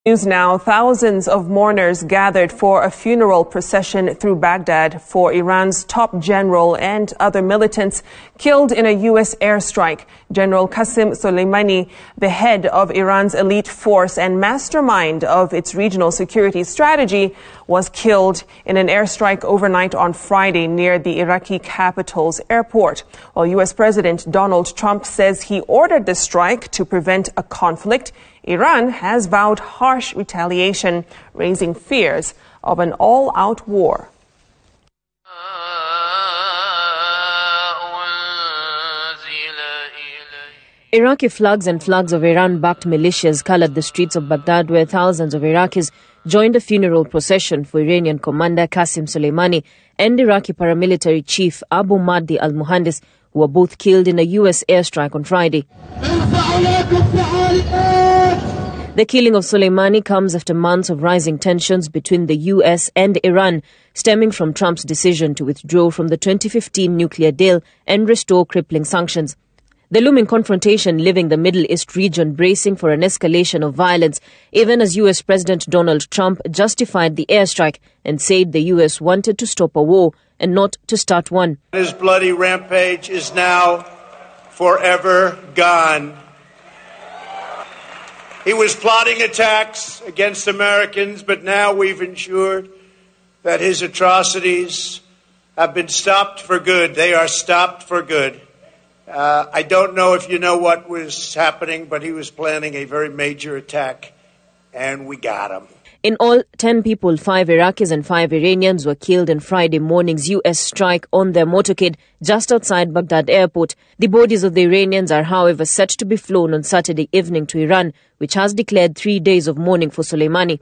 News now, thousands of mourners gathered for a funeral procession through Baghdad for Iran's top general and other militants killed in a U.S. airstrike. General Qassem Soleimani, the head of Iran's elite force and mastermind of its regional security strategy, was killed in an airstrike overnight on Friday near the Iraqi capital's airport. While U.S. President Donald Trump says he ordered the strike to prevent a conflict, Iran has vowed harsh retaliation, raising fears of an all-out war. Iraqi flags and flags of Iran-backed militias colored the streets of Baghdad, where thousands of Iraqis joined a funeral procession for Iranian commander Qassem Soleimani and Iraqi paramilitary chief Abu Mahdi al-Muhandis, who were both killed in a U.S. airstrike on Friday. The killing of Soleimani comes after months of rising tensions between the U.S. and Iran, stemming from Trump's decision to withdraw from the 2015 nuclear deal and restore crippling sanctions. The looming confrontation leaving the Middle East region bracing for an escalation of violence, even as U.S. President Donald Trump justified the airstrike and said the U.S. wanted to stop a war and not to start one. His bloody rampage is now forever gone. He was plotting attacks against Americans, but now we've ensured that his atrocities have been stopped for good. They are stopped for good. I don't know if you know what was happening, but he was planning a very major attack, and we got him. In all, 10 people, 5 Iraqis and 5 Iranians, were killed in Friday morning's U.S. strike on their motorcade just outside Baghdad airport. The bodies of the Iranians are, however, set to be flown on Saturday evening to Iran, which has declared 3 days of mourning for Soleimani.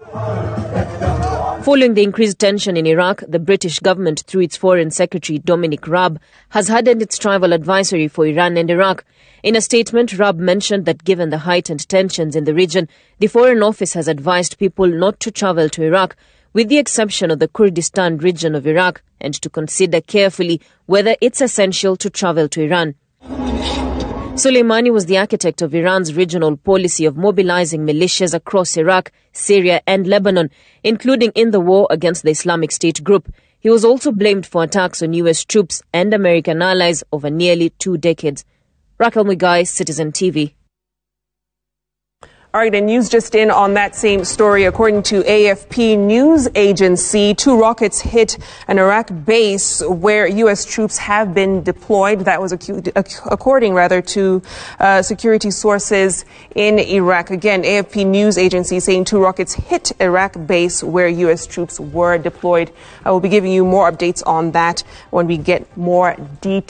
Following the increased tension in Iraq, the British government, through its Foreign Secretary Dominic Raab, has hardened its travel advisory for Iran and Iraq. In a statement, Raab mentioned that given the heightened tensions in the region, the Foreign Office has advised people not to travel to Iraq, with the exception of the Kurdistan region of Iraq, and to consider carefully whether it's essential to travel to Iran. Soleimani was the architect of Iran's regional policy of mobilizing militias across Iraq, Syria and Lebanon, including in the war against the Islamic State group. He was also blamed for attacks on U.S. troops and American allies over nearly 2 decades. Raquel Mugai, Citizen TV. All right, and news just in on that same story. According to AFP news agency, 2 rockets hit an Iraq base where U.S. troops have been deployed. That was according to security sources in Iraq. Again, AFP news agency saying 2 rockets hit Iraq base where U.S. troops were deployed. I will be giving you more updates on that when we get more details.